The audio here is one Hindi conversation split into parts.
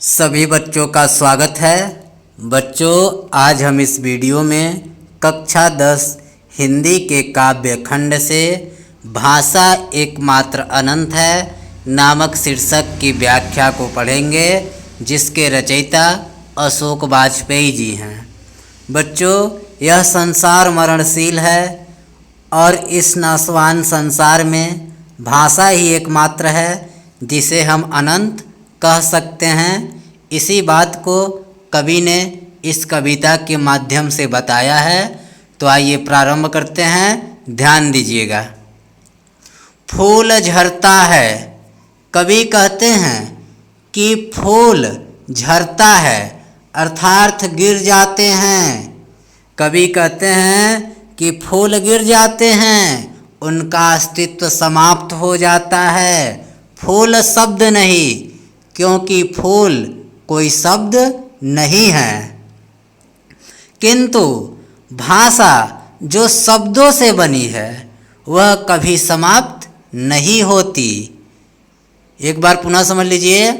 सभी बच्चों का स्वागत है। बच्चों, आज हम इस वीडियो में कक्षा 10 हिंदी के काव्य खंड से भाषा एकमात्र अनंत है नामक शीर्षक की व्याख्या को पढ़ेंगे, जिसके रचयिता अशोक वाजपेयी जी हैं। बच्चों, यह संसार मरणशील है और इस नाशवान संसार में भाषा ही एकमात्र है जिसे हम अनंत कह सकते हैं। इसी बात को कवि ने इस कविता के माध्यम से बताया है। तो आइए प्रारंभ करते हैं, ध्यान दीजिएगा। फूल झरता है। कवि कहते हैं कि फूल झरता है अर्थात गिर जाते हैं। कवि कहते हैं कि फूल गिर जाते हैं, उनका अस्तित्व समाप्त हो जाता है। फूल शब्द नहीं, क्योंकि फूल कोई शब्द नहीं है। किंतु भाषा जो शब्दों से बनी है वह कभी समाप्त नहीं होती। एक बार पुनः समझ लीजिए।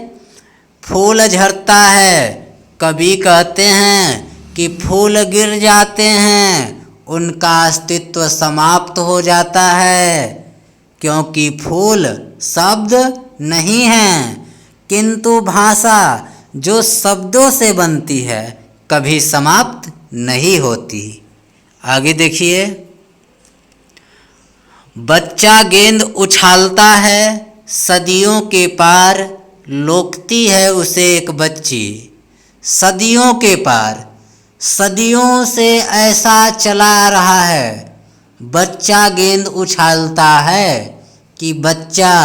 फूल झरता है। कवि कहते हैं कि फूल गिर जाते हैं, उनका अस्तित्व समाप्त हो जाता है, क्योंकि फूल शब्द नहीं है। किंतु भाषा जो शब्दों से बनती है कभी समाप्त नहीं होती। आगे देखिए। बच्चा गेंद उछालता है, सदियों के पार लोकती है उसे एक बच्ची। सदियों के पार, सदियों से ऐसा चला आ रहा है। बच्चा गेंद उछालता है कि बच्चा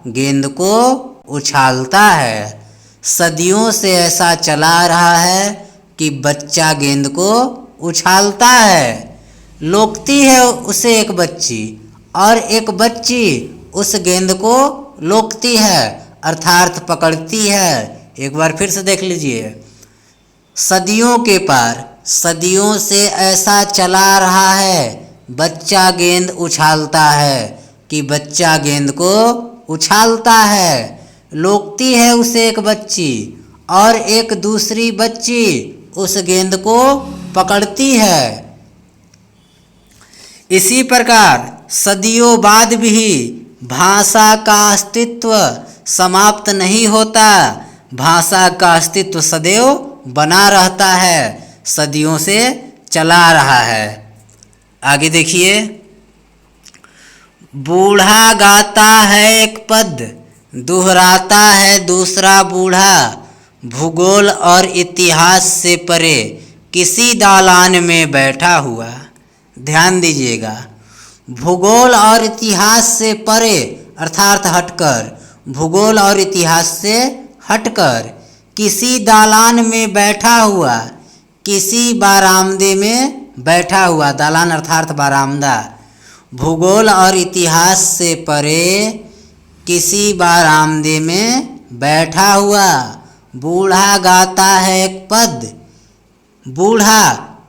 गेंद को उछालता है। सदियों से ऐसा चला आ रहा है कि बच्चा गेंद को उछालता है। लोकती है उसे एक बच्ची और एक बच्ची उस गेंद को लोकती है अर्थात पकड़ती है। एक बार फिर से देख लीजिए। सदियों के पार, सदियों से ऐसा चला आ रहा है। बच्चा गेंद उछालता है कि बच्चा गेंद को उछालता है। लोकती है उसे एक बच्ची और एक दूसरी बच्ची उस गेंद को पकड़ती है। इसी प्रकार सदियों बाद भी भाषा का अस्तित्व समाप्त नहीं होता। भाषा का अस्तित्व सदैव बना रहता है, सदियों से चला आ रहा है। आगे देखिए। बूढ़ा गाता है एक पद, दोहराता है दूसरा बूढ़ा। भूगोल और इतिहास से परे किसी दालान में बैठा हुआ। ध्यान दीजिएगा। भूगोल और इतिहास से परे अर्थात हटकर, भूगोल और इतिहास से हटकर किसी दालान में बैठा हुआ, किसी बारामदे में बैठा हुआ। दालान अर्थात बारामदा। भूगोल और इतिहास से परे किसी बारामदे में बैठा हुआ। बूढ़ा गाता है एक पद। बूढ़ा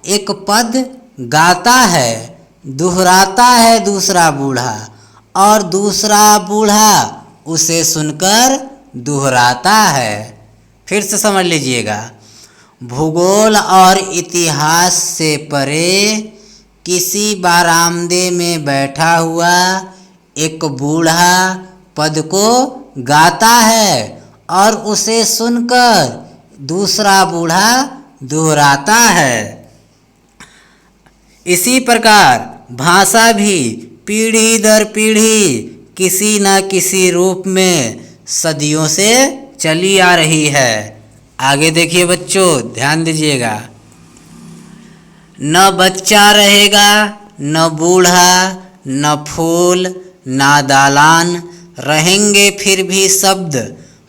एक पद गाता है, दोहराता है दूसरा बूढ़ा और दूसरा बूढ़ा उसे सुनकर दोहराता है। फिर से समझ लीजिएगा। भूगोल और इतिहास से परे किसी बारामदे में बैठा हुआ एक बूढ़ा पद को गाता है और उसे सुनकर दूसरा बूढ़ा दोहराता है। इसी प्रकार भाषा भी पीढ़ी दर पीढ़ी किसी न किसी रूप में सदियों से चली आ रही है। आगे देखिए बच्चों, ध्यान दीजिएगा। न बच्चा रहेगा, न बूढ़ा, न फूल, न दालान, रहेंगे फिर भी शब्द।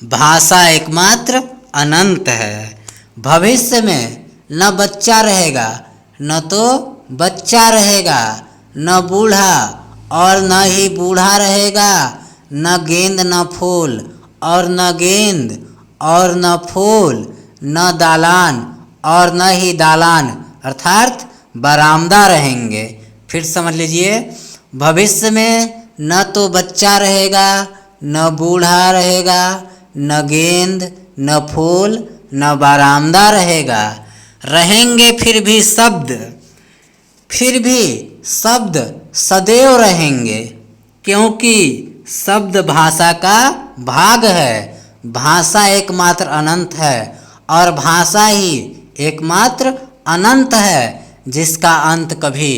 भाषा एकमात्र अनंत है। भविष्य में न बच्चा रहेगा, न तो बच्चा रहेगा, न बूढ़ा और न ही बूढ़ा रहेगा, न गेंद न फूल और न गेंद और न फूल, न दालान और न ही दालान अर्थात बरामदा रहेंगे। फिर समझ लीजिए। भविष्य में न तो बच्चा रहेगा, न बूढ़ा रहेगा, न गेंद, न फूल न बरामदा रहेगा। रहेंगे फिर भी शब्द सदैव रहेंगे, क्योंकि शब्द भाषा का भाग है। भाषा एकमात्र अनंत है और भाषा ही एकमात्र अनंत है जिसका अंत कभी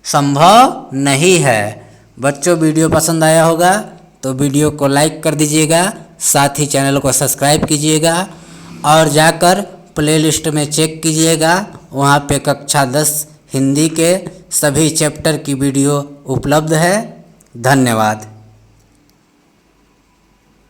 संभव नहीं है। बच्चों, वीडियो पसंद आया होगा तो वीडियो को लाइक कर दीजिएगा, साथ ही चैनल को सब्सक्राइब कीजिएगा और जाकर प्लेलिस्ट में चेक कीजिएगा। वहाँ पे कक्षा 10 हिंदी के सभी चैप्टर की वीडियो उपलब्ध है। धन्यवाद।